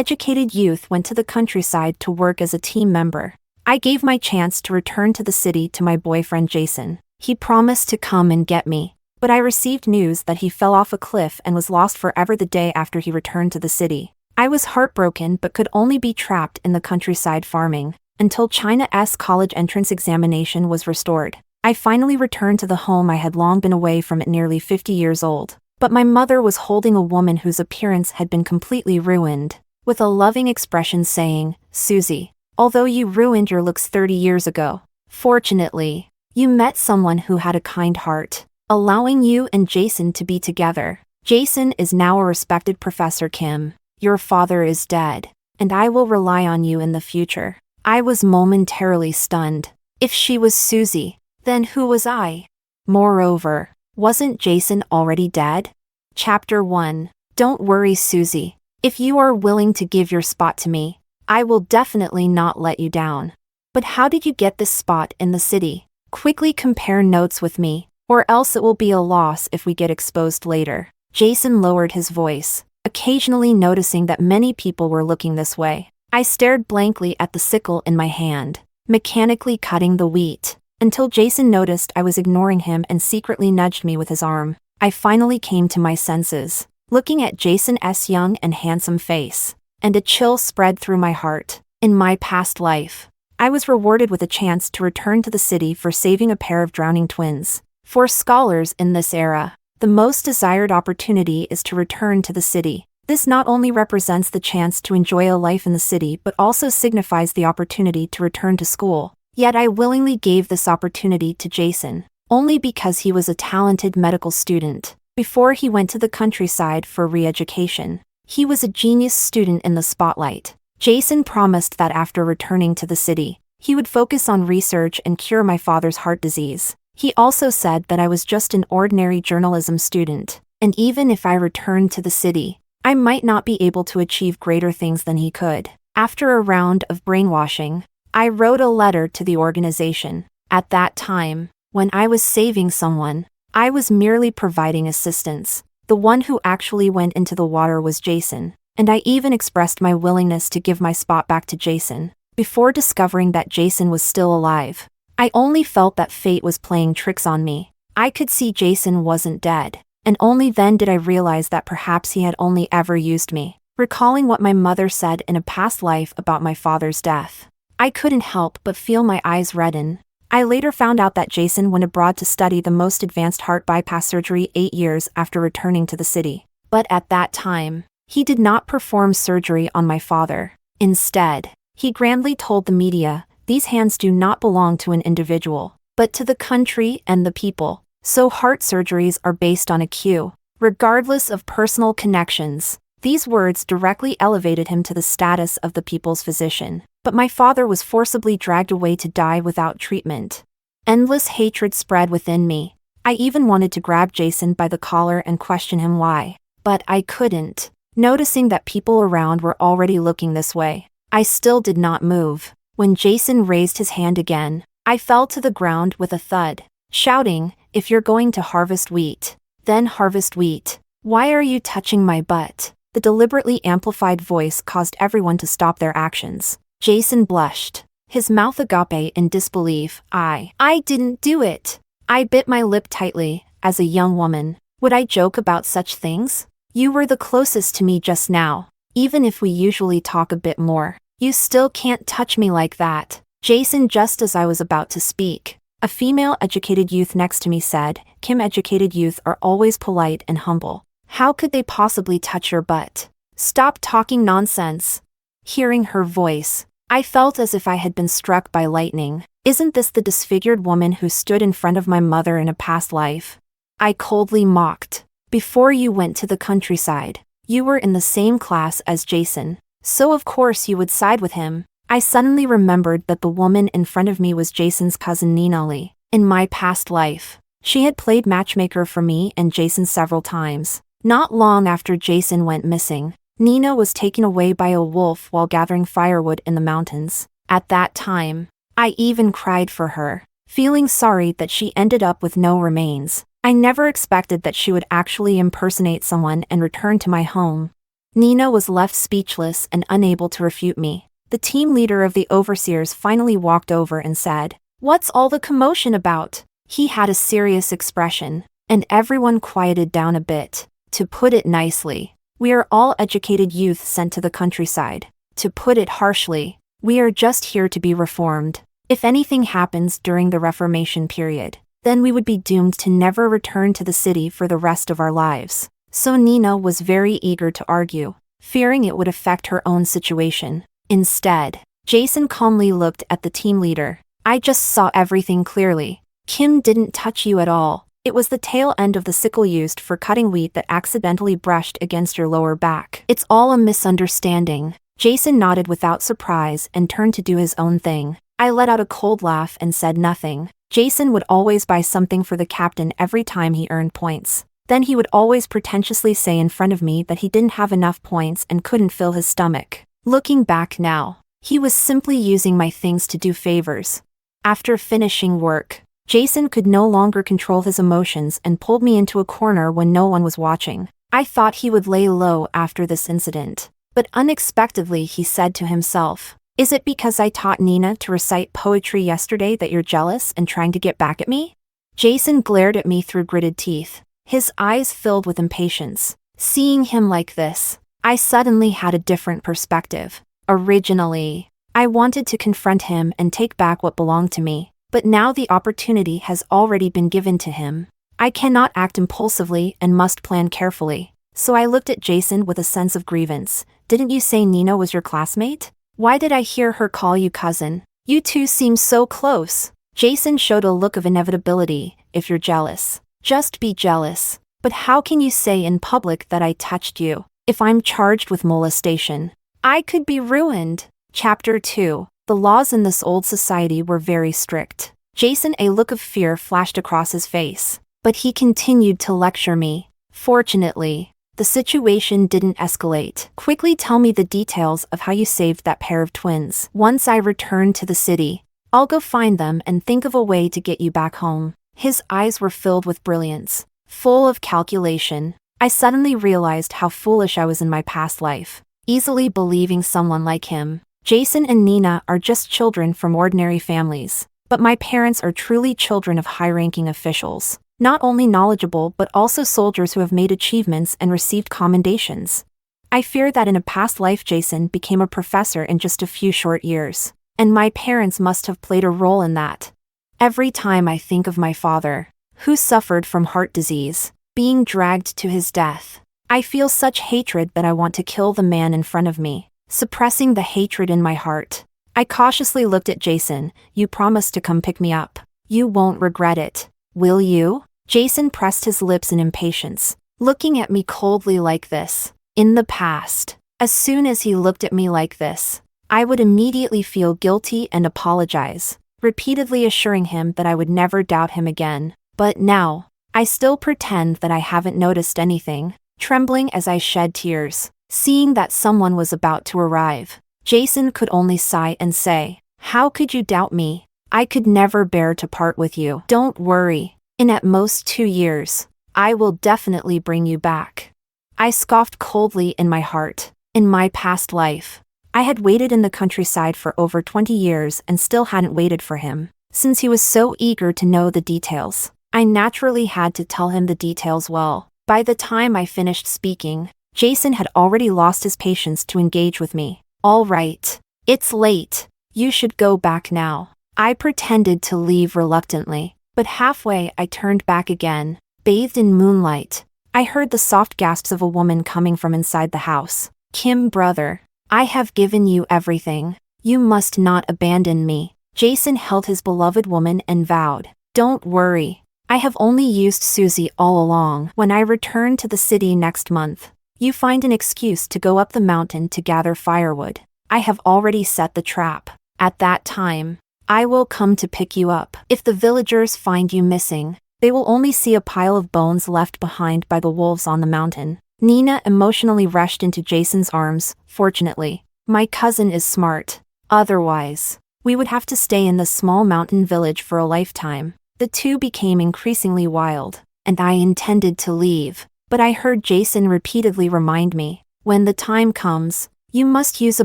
educated youth went to the countryside to work as a team member. I gave my chance to return to the city to my boyfriend Jason. He promised to come and get me, but I received news that he fell off a cliff and was lost forever the day after he returned to the city. I was heartbroken but could only be trapped in the countryside farming until China's college entrance examination was restored. I finally returned to the home I had long been away from at nearly 50 years old. But my mother was holding a woman whose appearance had been completely ruined, with a loving expression saying, "Susie, although you ruined your looks 30 years ago, fortunately, you met someone who had a kind heart, allowing you and Jason to be together. Jason is now a respected professor. Kim, your father is dead, and I will rely on you in the future." I was momentarily stunned. If she was Susie, then who was I? Moreover, wasn't Jason already dead? Chapter 1. Don't worry, Susie. If you are willing to give your spot to me, I will definitely not let you down. But how did you get this spot in the city? Quickly compare notes with me, or else it will be a loss if we get exposed later. Jason lowered his voice, occasionally noticing that many people were looking this way. I stared blankly at the sickle in my hand, mechanically cutting the wheat, until Jason noticed I was ignoring him and secretly nudged me with his arm. I finally came to my senses, looking at Jason's young and handsome face, and a chill spread through my heart. In my past life, I was rewarded with a chance to return to the city for saving a pair of drowning twins. For scholars in this era, the most desired opportunity is to return to the city. This not only represents the chance to enjoy a life in the city but also signifies the opportunity to return to school. Yet I willingly gave this opportunity to Jason, only because he was a talented medical student. Before he went to the countryside for re-education, he was a genius student in the spotlight. Jason promised that after returning to the city, he would focus on research and cure my father's heart disease. He also said that I was just an ordinary journalism student, and even if I returned to the city, I might not be able to achieve greater things than he could. After a round of brainwashing, I wrote a letter to the organization. At that time, when I was saving someone, I was merely providing assistance. The one who actually went into the water was Jason, and I even expressed my willingness to give my spot back to Jason. Before discovering that Jason was still alive, I only felt that fate was playing tricks on me. I could see Jason wasn't dead, and only then did I realize that perhaps he had only ever used me. Recalling what my mother said in a past life about my father's death, I couldn't help but feel my eyes redden. I later found out that Jason went abroad to study the most advanced heart bypass surgery 8 years after returning to the city. But at that time, he did not perform surgery on my father. Instead, he grandly told the media, "These hands do not belong to an individual, but to the country and the people." So heart surgeries are based on a cue, regardless of personal connections. These words directly elevated him to the status of the people's physician. But my father was forcibly dragged away to die without treatment. Endless hatred spread within me. I even wanted to grab Jason by the collar and question him why. But I couldn't. Noticing that people around were already looking this way, I still did not move. When Jason raised his hand again, I fell to the ground with a thud, shouting, "If you're going to harvest wheat, then harvest wheat. Why are you touching my butt?" The deliberately amplified voice caused everyone to stop their actions. Jason blushed, his mouth agape in disbelief. I didn't do it. I bit my lip tightly. As a young woman, would I joke about such things? You were the closest to me just now. Even if we usually talk a bit more, you still can't touch me like that. Jason, just as I was about to speak, a female educated youth next to me said, "Kim, educated youth are always polite and humble. How could they possibly touch your butt? Stop talking nonsense." Hearing her voice, I felt as if I had been struck by lightning. Isn't this the disfigured woman who stood in front of my mother in a past life? I coldly mocked. "Before you went to the countryside, you were in the same class as Jason, so of course you would side with him." I suddenly remembered that the woman in front of me was Jason's cousin Nina Lee. In my past life, she had played matchmaker for me and Jason several times. Not long after Jason went missing, Nina was taken away by a wolf while gathering firewood in the mountains. At that time, I even cried for her, feeling sorry that she ended up with no remains. I never expected that she would actually impersonate someone and return to my home. Nina was left speechless and unable to refute me. The team leader of the overseers finally walked over and said, "What's all the commotion about?" He had a serious expression, and everyone quieted down a bit. To put it nicely, we are all educated youth sent to the countryside. To put it harshly, we are just here to be reformed. If anything happens during the Reformation period, then we would be doomed to never return to the city for the rest of our lives. So Nina was very eager to argue, fearing it would affect her own situation. Instead, Jason calmly looked at the team leader. "I just saw everything clearly. Kim didn't touch you at all. It was the tail end of the sickle used for cutting wheat that accidentally brushed against your lower back. It's all a misunderstanding." Jason nodded without surprise and turned to do his own thing. I let out a cold laugh and said nothing. Jason would always buy something for the captain every time he earned points. Then he would always pretentiously say in front of me that he didn't have enough points and couldn't fill his stomach. Looking back now, he was simply using my things to do favors. After finishing work, Jason could no longer control his emotions and pulled me into a corner when no one was watching. I thought he would lay low after this incident, but unexpectedly he said to himself, "Is it because I taught Nina to recite poetry yesterday that you're jealous and trying to get back at me?" Jason glared at me through gritted teeth, his eyes filled with impatience. Seeing him like this, I suddenly had a different perspective. Originally, I wanted to confront him and take back what belonged to me, but now the opportunity has already been given to him. I cannot act impulsively and must plan carefully. So I looked at Jason with a sense of grievance. "Didn't you say Nina was your classmate? Why did I hear her call you cousin? You two seem so close." Jason showed a look of inevitability. "If you're jealous, just be jealous. But how can you say in public that I touched you? If I'm charged with molestation, I could be ruined." Chapter 2. The laws in this old society were very strict. Jason, a look of fear flashed across his face, but he continued to lecture me. Fortunately, the situation didn't escalate. "Quickly tell me the details of how you saved that pair of twins." "Once I return to the city, I'll go find them and think of a way to get you back home." His eyes were filled with brilliance, full of calculation. I suddenly realized how foolish I was in my past life, easily believing someone like him. Jason and Nina are just children from ordinary families, but my parents are truly children of high-ranking officials, not only knowledgeable but also soldiers who have made achievements and received commendations. I fear that in a past life Jason became a professor in just a few short years, and my parents must have played a role in that. Every time I think of my father, who suffered from heart disease, being dragged to his death, I feel such hatred that I want to kill the man in front of me, suppressing the hatred in my heart. I cautiously looked at Jason. "You promised to come pick me up. You won't regret it, will you?" Jason pressed his lips in impatience, looking at me coldly like this. In the past, as soon as he looked at me like this, I would immediately feel guilty and apologize, repeatedly assuring him that I would never doubt him again. But now, I still pretend that I haven't noticed anything, trembling as I shed tears, seeing that someone was about to arrive. Jason could only sigh and say, "How could you doubt me? I could never bear to part with you." "Don't worry. In at most 2 years, I will definitely bring you back." I scoffed coldly in my heart. In my past life, I had waited in the countryside for over 20 years and still hadn't waited for him. Since he was so eager to know the details, I naturally had to tell him the details well. By the time I finished speaking, Jason had already lost his patience to engage with me. "All right. It's late. You should go back now." I pretended to leave reluctantly, but halfway I turned back again. Bathed in moonlight, I heard the soft gasps of a woman coming from inside the house. "Kim, brother, I have given you everything. You must not abandon me." Jason held his beloved woman and vowed, "Don't worry. I have only used Susi all along. When I return to the city next month, you find an excuse to go up the mountain to gather firewood. I have already set the trap. At that time, I will come to pick you up. If the villagers find you missing, they will only see a pile of bones left behind by the wolves on the mountain." Nina emotionally rushed into Jason's arms. "Fortunately, my cousin is smart. Otherwise, we would have to stay in the small mountain village for a lifetime." The two became increasingly wild, and I intended to leave, but I heard Jason repeatedly remind me, When the time comes, you must use a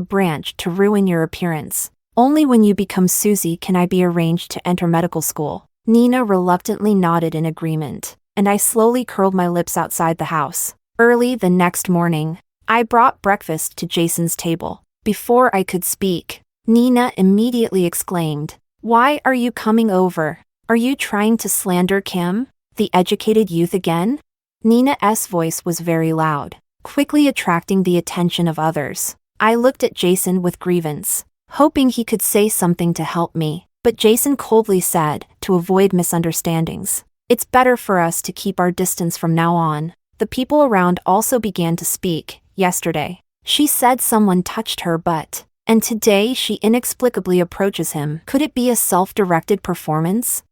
branch to ruin your appearance. Only when you become Susi can I be arranged to enter medical school. Nina reluctantly nodded in agreement, and I slowly curled my lips outside the house. Early the next morning, I brought breakfast to Jason's table. Before I could speak, Nina immediately exclaimed, "Why are you coming over? Are you trying to slander Kim, the educated youth again?" Nina's voice was very loud, quickly attracting the attention of others. I looked at Jason with grievance, hoping he could say something to help me, but Jason coldly said, to avoid misunderstandings, "It's better for us to keep our distance from now on." The people around also began to speak. Yesterday, she said someone touched her butt, and today she inexplicably approaches him. Could it be a self-directed performance?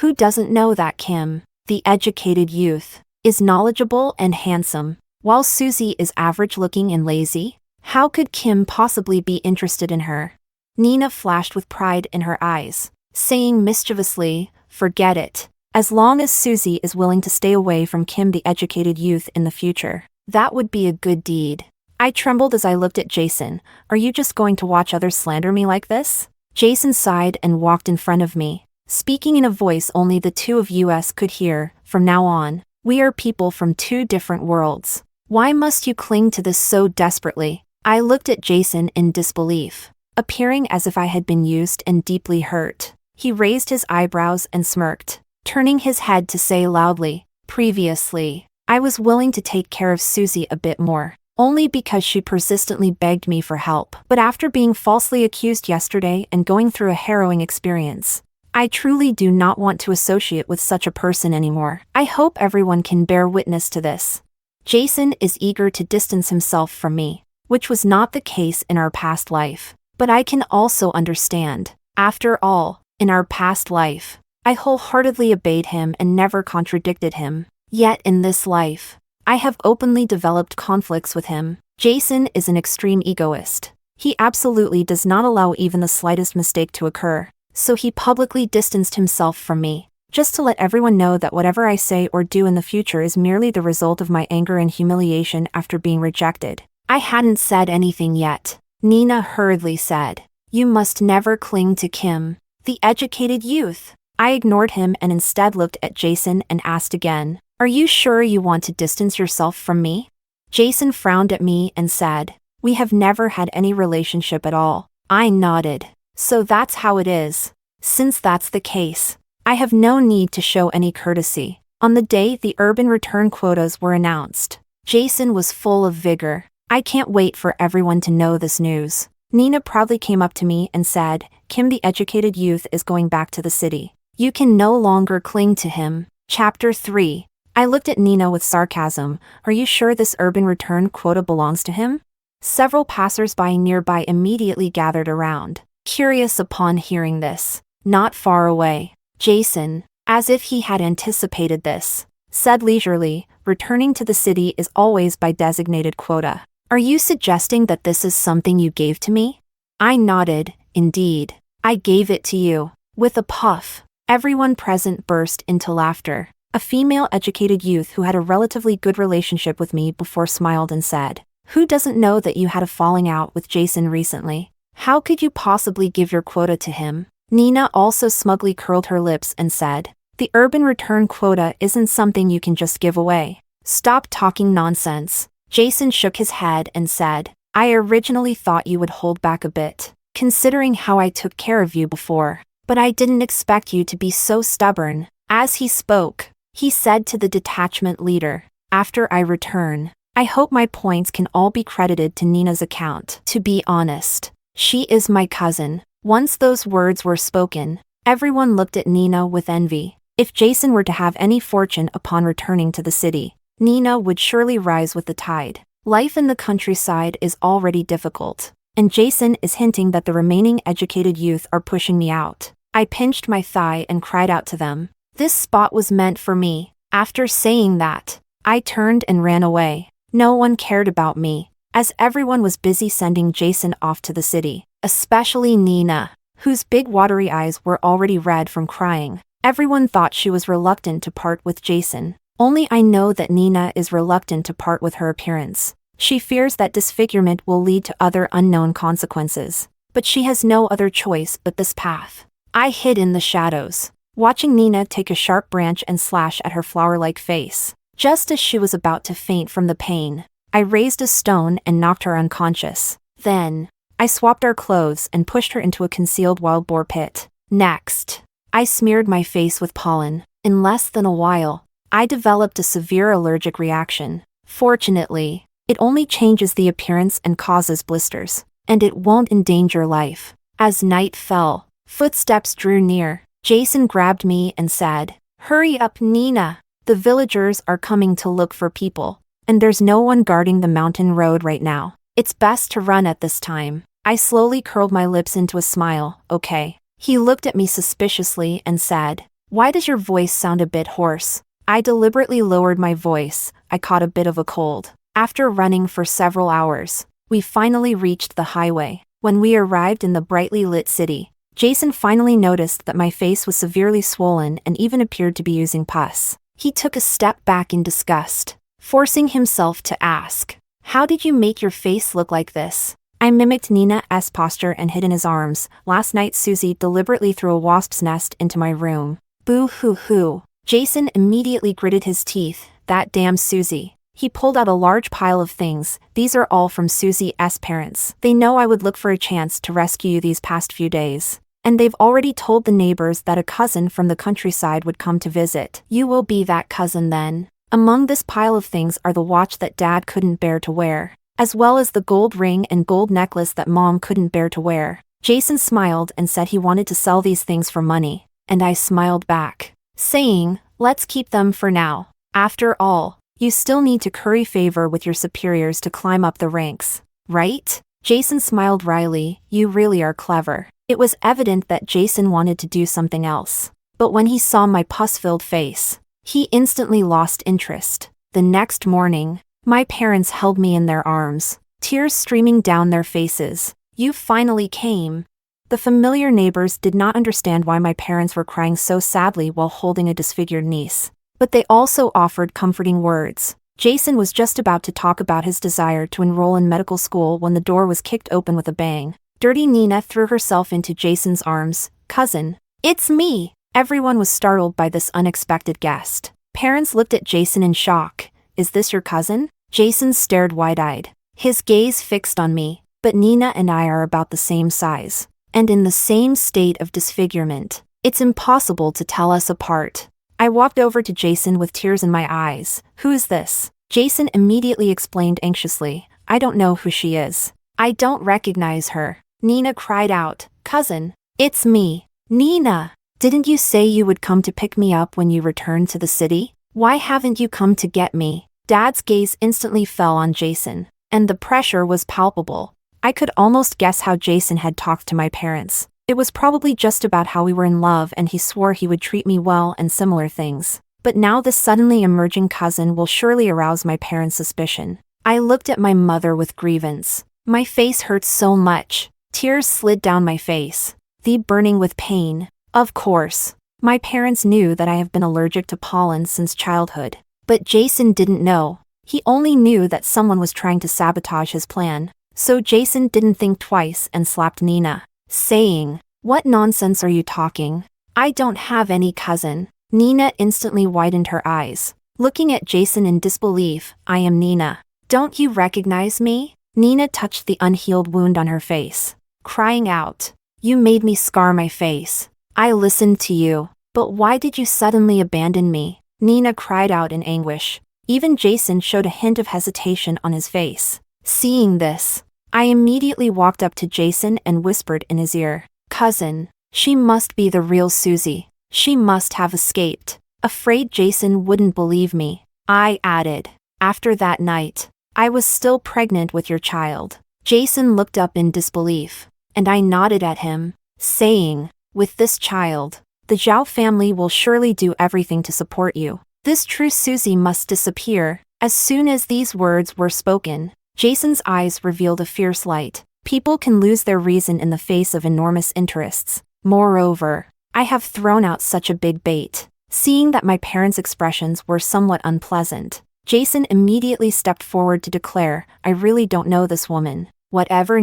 Who doesn't know that Kim, the educated youth, is knowledgeable and handsome, while Susi is average-looking and lazy? How could Kim possibly be interested in her? Nina flashed with pride in her eyes, saying mischievously, "Forget it. As long as Susi is willing to stay away from Kim the educated youth in the future, that would be a good deed." I trembled as I looked at Jason. "Are you just going to watch others slander me like this?" Jason sighed and walked in front of me, speaking in a voice only the two of us could hear. "From now on, we are people from two different worlds. Why must you cling to this so desperately?" I looked at Jason in disbelief, appearing as if I had been used and deeply hurt. He raised his eyebrows and smirked, turning his head to say loudly, "Previously, I was willing to take care of Susi a bit more, only because she persistently begged me for help. But after being falsely accused yesterday and going through a harrowing experience, I truly do not want to associate with such a person anymore. I hope everyone can bear witness to this." Jason is eager to distance himself from me, which was not the case in our past life. But I can also understand. After all, in our past life, I wholeheartedly obeyed him and never contradicted him. Yet in this life, I have openly developed conflicts with him. Jason is an extreme egoist. He absolutely does not allow even the slightest mistake to occur, so he publicly distanced himself from me, just to let everyone know that whatever I say or do in the future is merely the result of my anger and humiliation after being rejected. I hadn't said anything yet. Nina hurriedly said, "You must never cling to Kim, the educated youth." I ignored him and instead looked at Jason and asked again, "Are you sure you want to distance yourself from me?" Jason frowned at me and said, "We have never had any relationship at all." I nodded. "So that's how it is. Since that's the case, I have no need to show any courtesy." On the day the urban return quotas were announced, Jason was full of vigor. "I can't wait for everyone to know this news." Nina proudly came up to me and said, "Kim the educated youth is going back to the city. You can no longer cling to him." Chapter 3. I looked at Nina with sarcasm. "Are you sure this urban return quota belongs to him?" Several passers-by nearby immediately gathered around, curious upon hearing this. Not far away, Jason, as if he had anticipated this, said leisurely, "Returning to the city is always by designated quota. Are you suggesting that this is something you gave to me?" I nodded. "Indeed, I gave it to you." With a puff, everyone present burst into laughter. A female educated youth who had a relatively good relationship with me before smiled and said, "Who doesn't know that you had a falling out with Jason recently? How could you possibly give your quota to him?" Nina also smugly curled her lips and said, "The urban return quota isn't something you can just give away. Stop talking nonsense." Jason shook his head and said, "I originally thought you would hold back a bit, considering how I took care of you before, but I didn't expect you to be so stubborn." As he spoke, he said to the detachment leader, "After I return, I hope my points can all be credited to Nina's account. To be honest, she is my cousin." Once those words were spoken, everyone looked at Nina with envy. If Jason were to have any fortune upon returning to the city, Nina would surely rise with the tide. Life in the countryside is already difficult, and Jason is hinting that the remaining educated youth are pushing me out. I pinched my thigh and cried out to them, "This spot was meant for me." After saying that, I turned and ran away. No one cared about me, as everyone was busy sending Jason off to the city, especially Nina, whose big watery eyes were already red from crying. Everyone thought she was reluctant to part with Jason. Only I know that Nina is reluctant to part with her appearance. She fears that disfigurement will lead to other unknown consequences. But she has no other choice but this path. I hid in the shadows, watching Nina take a sharp branch and slash at her flower-like face. Just as she was about to faint from the pain, I raised a stone and knocked her unconscious. Then, I swapped our clothes and pushed her into a concealed wild boar pit. Next, I smeared my face with pollen. In less than a while, I developed a severe allergic reaction. Fortunately, it only changes the appearance and causes blisters, and it won't endanger life. As night fell, footsteps drew near. Jason grabbed me and said, "Hurry up, Nina. The villagers are coming to look for people, and there's no one guarding the mountain road right now. It's best to run at this time." I slowly curled my lips into a smile. "Okay." He looked at me suspiciously and said, "Why does your voice sound a bit hoarse?" I deliberately lowered my voice. I caught a bit of a cold. After running for several hours, we finally reached the highway. When we arrived in the brightly lit city, Jason finally noticed that my face was severely swollen and even appeared to be using pus. He took a step back in disgust, forcing himself to ask, "How did you make your face look like this?" I mimicked Nina's posture and hid in his arms. "Last night Susi deliberately threw a wasp's nest into my room." Boo-hoo-hoo. Jason immediately gritted his teeth. "That damn Susi." He pulled out a large pile of things. "These are all from Susi's parents. They know I would look for a chance to rescue you these past few days. And they've already told the neighbors that a cousin from the countryside would come to visit. You will be that cousin then." Among this pile of things are the watch that Dad couldn't bear to wear, as well as the gold ring and gold necklace that Mom couldn't bear to wear. Jason smiled and said he wanted to sell these things for money, and I smiled back, saying, "Let's keep them for now. After all, you still need to curry favor with your superiors to climb up the ranks, right?" Jason smiled wryly. "You really are clever." It was evident that Jason wanted to do something else. But when he saw my pus-filled face, he instantly lost interest. The next morning, my parents held me in their arms, tears streaming down their faces. "You finally came." The familiar neighbors did not understand why my parents were crying so sadly while holding a disfigured niece. But they also offered comforting words. Jason was just about to talk about his desire to enroll in medical school when the door was kicked open with a bang. Dirty Nina threw herself into Jason's arms. "Cousin, it's me!" Everyone was startled by this unexpected guest. Parents looked at Jason in shock. "Is this your cousin?" Jason stared wide-eyed, his gaze fixed on me. "But Nina and I are about the same size, and in the same state of disfigurement. It's impossible to tell us apart." I walked over to Jason with tears in my eyes. "Who is this?" Jason immediately explained anxiously. "I don't know who she is. I don't recognize her." Nina cried out, "Cousin, it's me." "Nina, didn't you say you would come to pick me up when you returned to the city? Why haven't you come to get me?" Dad's gaze instantly fell on Jason, and the pressure was palpable. I could almost guess how Jason had talked to my parents. It was probably just about how we were in love and he swore he would treat me well and similar things. But now this suddenly emerging cousin will surely arouse my parents' suspicion. I looked at my mother with grievance. My face hurt so much. Tears slid down my face, the burning with pain. Of course, my parents knew that I have been allergic to pollen since childhood. But Jason didn't know. He only knew that someone was trying to sabotage his plan. So Jason didn't think twice and slapped Nina, saying, "What nonsense are you talking? I don't have any cousin." Nina instantly widened her eyes, looking at Jason in disbelief. "I am Nina. Don't you recognize me?" Nina touched the unhealed wound on her face, crying out, "You made me scar my face. I listened to you. But why did you suddenly abandon me?" Nina cried out in anguish. Even Jason showed a hint of hesitation on his face. Seeing this, I immediately walked up to Jason and whispered in his ear, "Cousin, she must be the real Susi. She must have escaped." Afraid Jason wouldn't believe me, I added, "After that night, I was still pregnant with your child." Jason looked up in disbelief, and I nodded at him, saying, "With this child, the Zhao family will surely do everything to support you. This true Susi must disappear." As soon as these words were spoken, Jason's eyes revealed a fierce light. People can lose their reason in the face of enormous interests. Moreover, I have thrown out such a big bait. Seeing that my parents' expressions were somewhat unpleasant, Jason immediately stepped forward to declare, I really don't know this woman. Whatever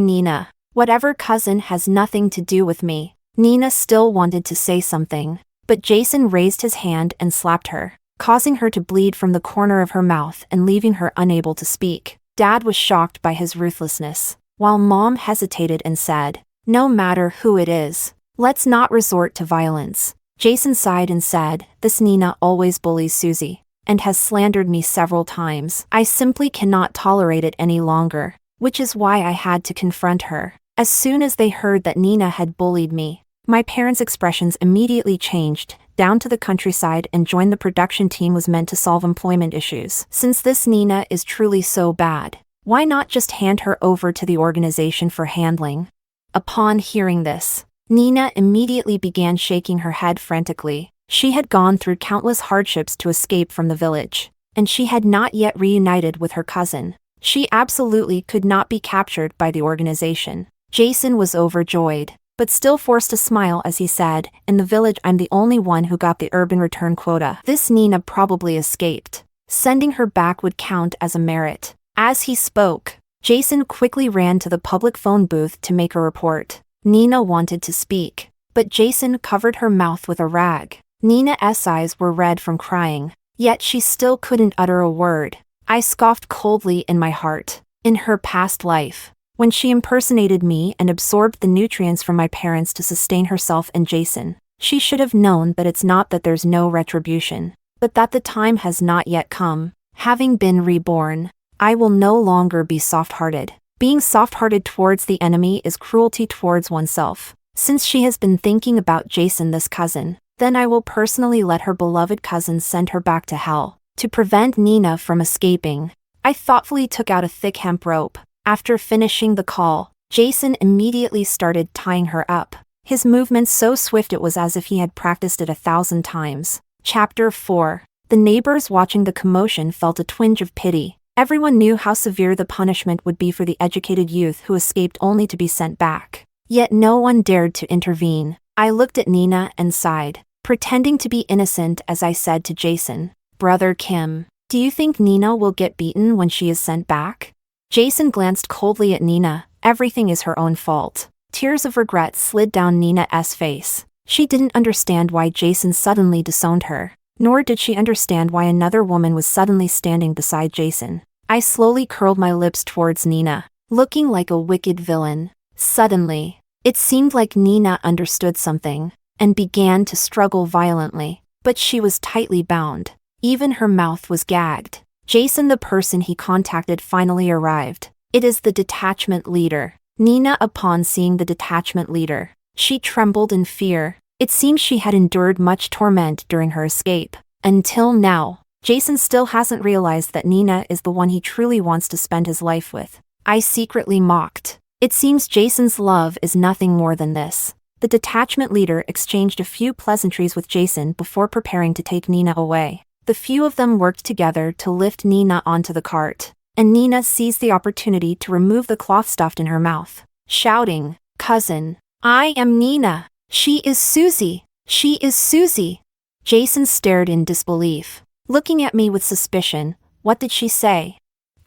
cousin has nothing to do with me. Nina still wanted to say something, but Jason raised his hand and slapped her, causing her to bleed from the corner of her mouth and leaving her unable to speak. Dad was shocked by his ruthlessness, while Mom hesitated and said, no matter who it is, let's not resort to violence. Jason sighed and said, this Nina always bullies Susi, and has slandered me several times. I simply cannot tolerate it any longer, which is why I had to confront her. As soon as they heard that Nina had bullied me, my parents' expressions immediately changed, down to the countryside and joined the production team was meant to solve employment issues. Since this Nina is truly so bad, why not just hand her over to the organization for handling? Upon hearing this, Nina immediately began shaking her head frantically. She had gone through countless hardships to escape from the village, and she had not yet reunited with her cousin. She absolutely could not be captured by the organization. Jason was overjoyed, but still forced a smile as he said, in the village I'm the only one who got the urban return quota. This Nina probably escaped. Sending her back would count as a merit. As he spoke, Jason quickly ran to the public phone booth to make a report. Nina wanted to speak, but Jason covered her mouth with a rag. Nina's eyes were red from crying, yet she still couldn't utter a word. I scoffed coldly in my heart. In her past life, when she impersonated me and absorbed the nutrients from my parents to sustain herself and Jason, she should have known that it's not that there's no retribution, but that the time has not yet come. Having been reborn, I will no longer be soft-hearted. Being soft-hearted towards the enemy is cruelty towards oneself. Since she has been thinking about Jason, this cousin, then I will personally let her beloved cousin send her back to hell. To prevent Nina from escaping, I thoughtfully took out a thick hemp rope. After finishing the call, Jason immediately started tying her up. His movements so swift it was as if he had practiced it 1,000 times. Chapter 4. The neighbors watching the commotion felt a twinge of pity. Everyone knew how severe the punishment would be for the educated youth who escaped only to be sent back. Yet no one dared to intervene. I looked at Nina and sighed, pretending to be innocent as I said to Jason, Brother Kim, do you think Nina will get beaten when she is sent back? Jason glanced coldly at Nina. Everything is her own fault. Tears of regret slid down Nina's face. She didn't understand why Jason suddenly disowned her, nor did she understand why another woman was suddenly standing beside Jason. I slowly curled my lips towards Nina, looking like a wicked villain. Suddenly, it seemed like Nina understood something, and began to struggle violently, but she was tightly bound. Even her mouth was gagged. Jason, the person he contacted, finally arrived. It is the detachment leader. Nina, upon seeing the detachment leader, she trembled in fear. It seems she had endured much torment during her escape. Until now, Jason still hasn't realized that Nina is the one he truly wants to spend his life with. I secretly mocked. It seems Jason's love is nothing more than this. The detachment leader exchanged a few pleasantries with Jason before preparing to take Nina away. The few of them worked together to lift Nina onto the cart, and Nina seized the opportunity to remove the cloth stuffed in her mouth, shouting, Cousin, I am Nina. She is Susi. She is Susi. Jason stared in disbelief, looking at me with suspicion. What did she say?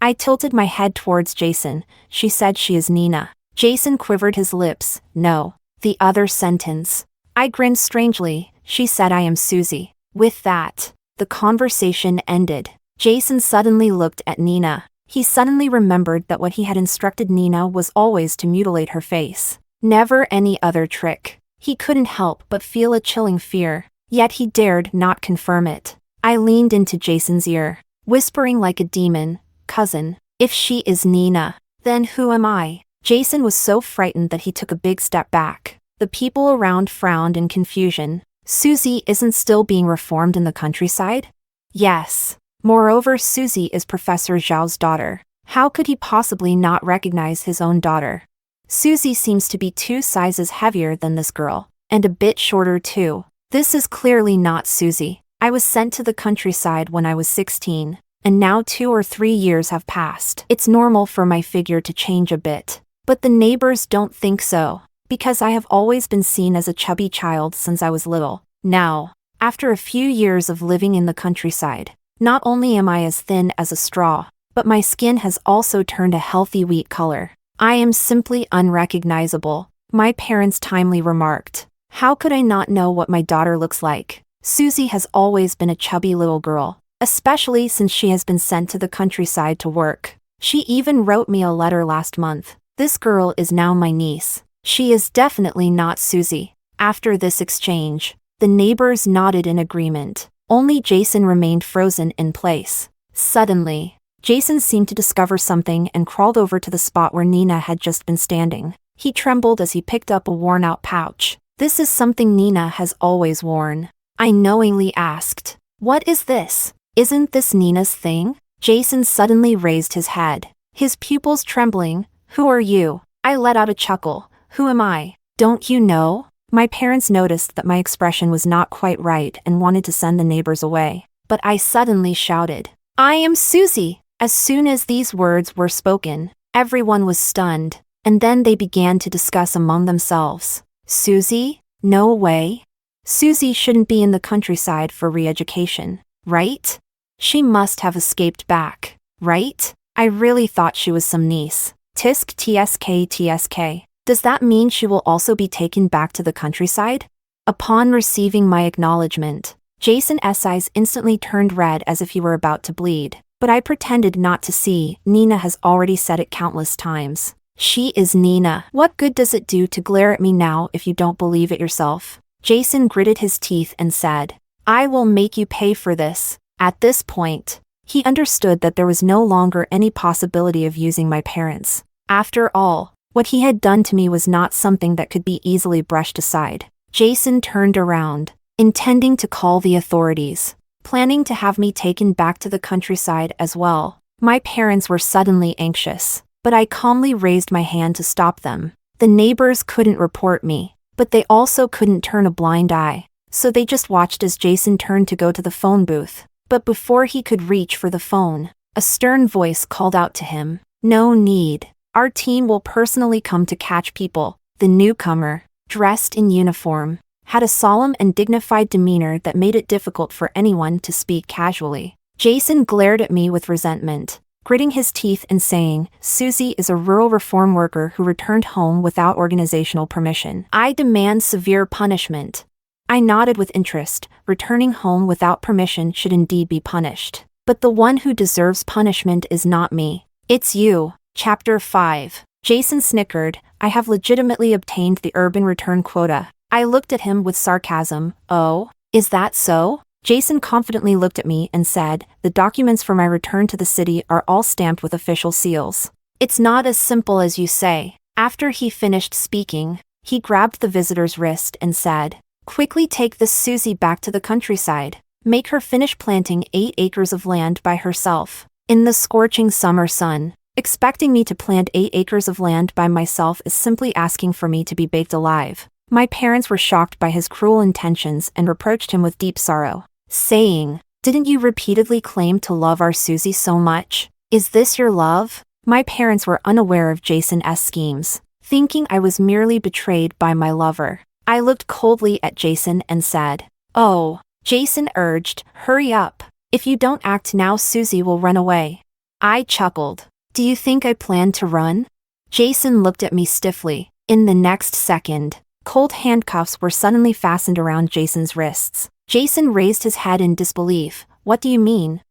I tilted my head towards Jason. She said she is Nina. Jason quivered his lips. No. The other sentence. I grinned strangely. She said I am Susi. With that, the conversation ended. Jason suddenly looked at Nina. He suddenly remembered that what he had instructed Nina was always to mutilate her face. Never any other trick. He couldn't help but feel a chilling fear, yet he dared not confirm it. I leaned into Jason's ear, whispering like a demon, Cousin, if she is Nina, then who am I? Jason was so frightened that he took a big step back. The people around frowned in confusion. Susi isn't still being reformed in the countryside? Yes. Moreover, Susi is Professor Zhao's daughter. How could he possibly not recognize his own daughter? Susi seems to be 2 sizes heavier than this girl, and a bit shorter too. This is clearly not Susi. I was sent to the countryside when I was 16, and now 2 or 3 years have passed. It's normal for my figure to change a bit, but the neighbors don't think so, because I have always been seen as a chubby child since I was little. Now, after a few years of living in the countryside, Not only am I as thin as a straw, but my skin has also turned a healthy wheat color. I am simply unrecognizable, my parents timely remarked. How could I not know what my daughter looks like? Susie has always been a chubby little girl, especially since she has been sent to the countryside to work. She even wrote me a letter last month. This girl is now my niece. She is definitely not Susie. After this exchange, the neighbors nodded in agreement. Only Jason remained frozen in place. Suddenly, Jason seemed to discover something and crawled over to the spot where Nina had just been standing. He trembled as he picked up a worn-out pouch. This is something Nina has always worn. I knowingly asked, "What is this? Isn't this Nina's thing?" Jason suddenly raised his head, his pupils trembling. "Who are you?" I let out a chuckle. "Who am I? Don't you know?" My parents noticed that my expression was not quite right and wanted to send the neighbors away. But I suddenly shouted, "I am Susie!" As soon as these words were spoken, everyone was stunned, and then they began to discuss among themselves. Susie? No way. Susie shouldn't be in the countryside for re-education, right? She must have escaped back, right? I really thought she was some niece. Tisk tsk. Does that mean she will also be taken back to the countryside? Upon receiving my acknowledgement, Jason's eyes instantly turned red as if he were about to bleed, but I pretended not to see. Nina has already said it countless times. She is Nina. What good does it do to glare at me now if you don't believe it yourself? Jason gritted his teeth and said, "I will make you pay for this." At this point, he understood that there was no longer any possibility of using my parents. After all, what he had done to me was not something that could be easily brushed aside. Jason turned around, intending to call the authorities, planning to have me taken back to the countryside as well. My parents were suddenly anxious, but I calmly raised my hand to stop them. The neighbors couldn't report me, but they also couldn't turn a blind eye, so they just watched as Jason turned to go to the phone booth. But before he could reach for the phone, a stern voice called out to him, "No need. Our team will personally come to catch people." The newcomer, dressed in uniform, had a solemn and dignified demeanor that made it difficult for anyone to speak casually. Jason glared at me with resentment, gritting his teeth and saying, "Susie is a rural reform worker who returned home without organizational permission. I demand severe punishment." I nodded with interest. Returning home without permission should indeed be punished. But the one who deserves punishment is not me. It's you. Chapter 5. Jason snickered. "I have legitimately obtained the urban return quota." I looked at him with sarcasm. "Oh, is that so?" Jason confidently looked at me and said, "The documents for my return to the city are all stamped with official seals." "It's not as simple as you say." After he finished speaking, he grabbed the visitor's wrist and said, "Quickly take this Susie back to the countryside. Make her finish planting 8 acres of land by herself, in the scorching summer sun." Expecting me to plant 8 acres of land by myself is simply asking for me to be baked alive. My parents were shocked by his cruel intentions and reproached him with deep sorrow, saying, "Didn't you repeatedly claim to love our Susie so much? Is this your love?" My parents were unaware of Jason's schemes, thinking I was merely betrayed by my lover. I looked coldly at Jason and said, "Oh." Jason urged, "Hurry up. If you don't act now, Susie will run away." I chuckled. "Do you think I plan to run?" Jason looked at me stiffly. In the next second, cold handcuffs were suddenly fastened around Jason's wrists. Jason raised his head in disbelief. "What do you mean?"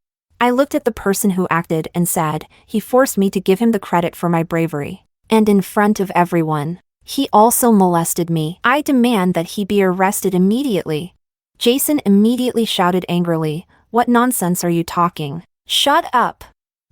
I looked at the person who acted and said, "He forced me to give him the credit for my bravery. And in front of everyone, he also molested me. I demand that he be arrested immediately." Jason immediately shouted angrily, "What nonsense are you talking? Shut up."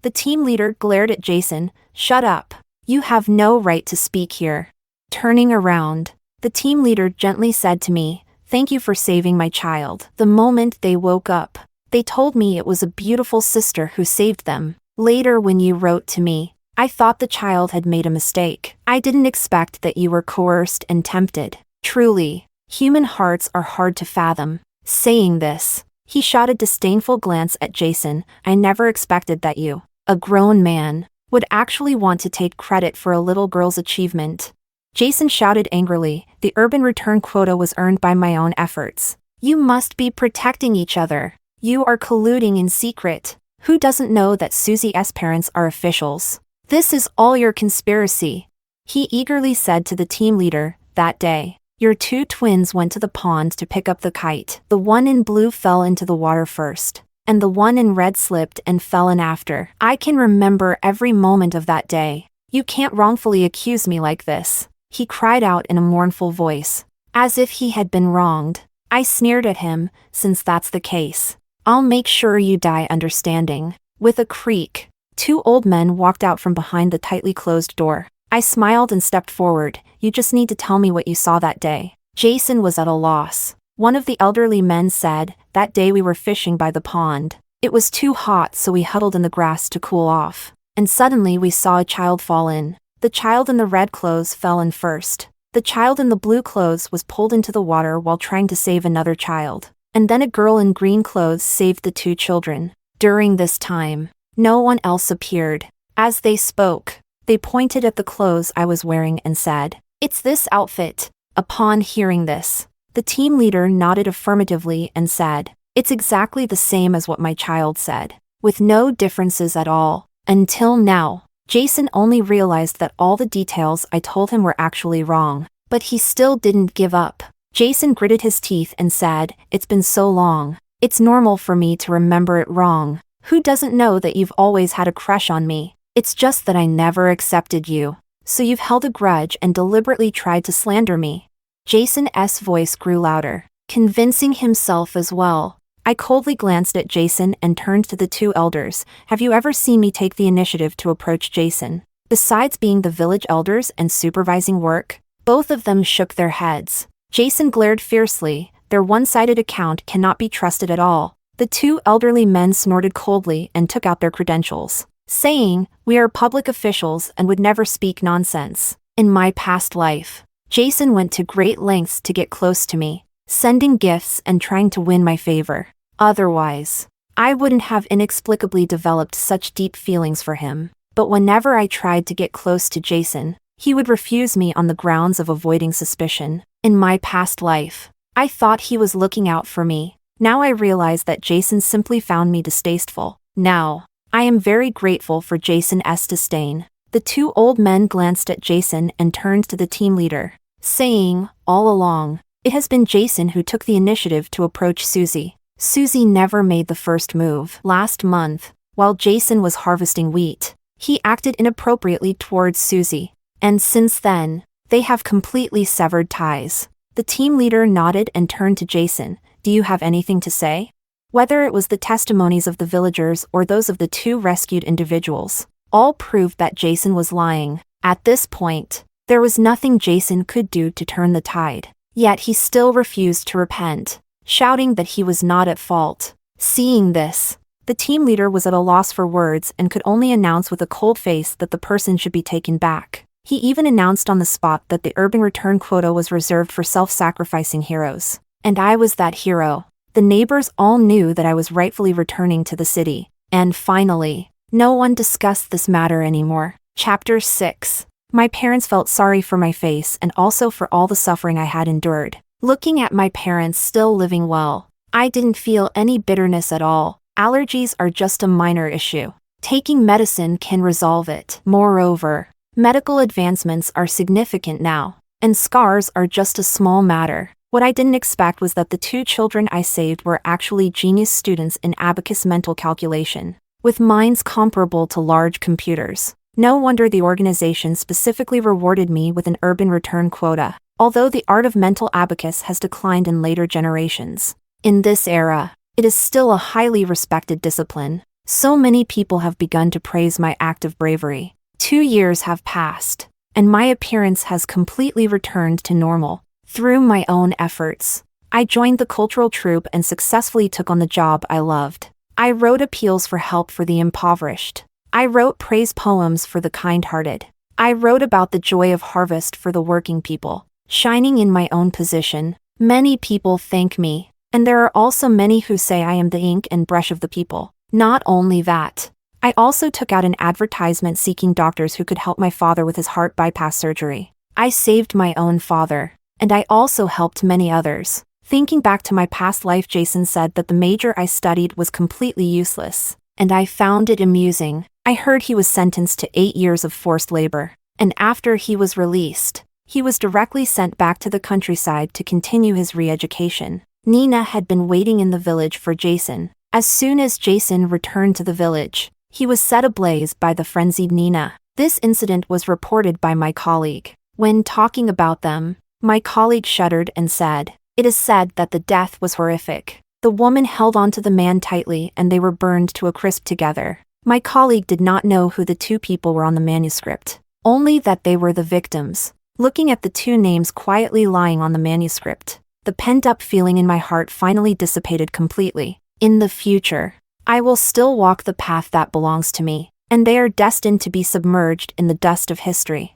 The team leader glared at Jason. "Shut up. You have no right to speak here." Turning around, the team leader gently said to me, "Thank you for saving my child." The moment they woke up, they told me it was a beautiful sister who saved them. Later when you wrote to me, I thought the child had made a mistake. I didn't expect that you were coerced and tempted. Truly, human hearts are hard to fathom. Saying this, he shot a disdainful glance at Jason. "I never expected that you, a grown man, would actually want to take credit for a little girl's achievement." Jason shouted angrily, "The urban return quota was earned by my own efforts. You must be protecting each other. You are colluding in secret. Who doesn't know that Susi's parents are officials? This is all your conspiracy. He eagerly said to the team leader that day. Your two twins went to the pond to pick up the kite. The one in blue fell into the water first, and the one in red slipped and fell in after. I can remember every moment of that day. You can't wrongfully accuse me like this, he cried out in a mournful voice, as if he had been wronged. I sneered at him, since that's the case, I'll make sure you die understanding. With a creak, two old men walked out from behind the tightly closed door. I smiled and stepped forward. You just need to tell me what you saw that day. Jason was at a loss. One of the elderly men said, that day we were fishing by the pond. It was too hot, so we huddled in the grass to cool off. And suddenly we saw a child fall in. The child in the red clothes fell in first. The child in the blue clothes was pulled into the water while trying to save another child. And then a girl in green clothes saved the two children. During this time, no one else appeared. As they spoke, they pointed at the clothes I was wearing and said, it's this outfit. Upon hearing this, the team leader nodded affirmatively and said, it's exactly the same as what my child said, with no differences at all. Until now, Jason only realized that all the details I told him were actually wrong, but he still didn't give up. Jason gritted his teeth and said, it's been so long. It's normal for me to remember it wrong. Who doesn't know that you've always had a crush on me? It's just that I never accepted you. So you've held a grudge and deliberately tried to slander me. Jason's voice grew louder, convincing himself as well. I coldly glanced at Jason and turned to the two elders. Have you ever seen me take the initiative to approach Jason? Besides being the village elders and supervising work, both of them shook their heads. Jason glared fiercely. Their one-sided account cannot be trusted at all. The two elderly men snorted coldly and took out their credentials, saying, we are public officials and would never speak nonsense. In my past life, Jason went to great lengths to get close to me, sending gifts and trying to win my favor. Otherwise, I wouldn't have inexplicably developed such deep feelings for him. But whenever I tried to get close to Jason, he would refuse me on the grounds of avoiding suspicion. In my past life, I thought he was looking out for me. Now I realize that Jason simply found me distasteful. Now, I am very grateful for Jason's disdain. The two old men glanced at Jason and turned to the team leader, saying, all along, it has been Jason who took the initiative to approach Susi. Susi never made the first move. Last month, while Jason was harvesting wheat, he acted inappropriately towards Susi. And since then, they have completely severed ties. The team leader nodded and turned to Jason. Do you have anything to say? Whether it was the testimonies of the villagers or those of the two rescued individuals, all proved that Jason was lying. At this point, there was nothing Jason could do to turn the tide. Yet he still refused to repent, shouting that he was not at fault. Seeing this, the team leader was at a loss for words and could only announce with a cold face that the person should be taken back. He even announced on the spot that the urban return quota was reserved for self-sacrificing heroes. And I was that hero. The neighbors all knew that I was rightfully returning to the city. And finally, no one discussed this matter anymore. Chapter 6. My parents felt sorry for my face and also for all the suffering I had endured. Looking at my parents still living well, I didn't feel any bitterness at all. Allergies are just a minor issue. Taking medicine can resolve it. Moreover, medical advancements are significant now, and scars are just a small matter. What I didn't expect was that the two children I saved were actually genius students in abacus mental calculation, with minds comparable to large computers. No wonder the organization specifically rewarded me with an urban return quota, although the art of mental abacus has declined in later generations. In this era, it is still a highly respected discipline. So many people have begun to praise my act of bravery. 2 years have passed, and my appearance has completely returned to normal. Through my own efforts, I joined the cultural troupe and successfully took on the job I loved. I wrote appeals for help for the impoverished. I wrote praise poems for the kind-hearted. I wrote about the joy of harvest for the working people. Shining in my own position, many people thank me, and there are also many who say I am the ink and brush of the people. Not only that, I also took out an advertisement seeking doctors who could help my father with his heart bypass surgery. I saved my own father, and I also helped many others. Thinking back to my past life, Jason said that the major I studied was completely useless, and I found it amusing. I heard he was sentenced to 8 years of forced labor, and after he was released, he was directly sent back to the countryside to continue his re-education. Nina had been waiting in the village for Jason. As soon as Jason returned to the village, he was set ablaze by the frenzied Nina. This incident was reported by my colleague. When talking about them, my colleague shuddered and said, "It is said that the death was horrific. The woman held onto the man tightly and they were burned to a crisp together." My colleague did not know who the two people were on the manuscript, only that they were the victims. Looking at the two names quietly lying on the manuscript, the pent-up feeling in my heart finally dissipated completely. In the future, I will still walk the path that belongs to me, and they are destined to be submerged in the dust of history.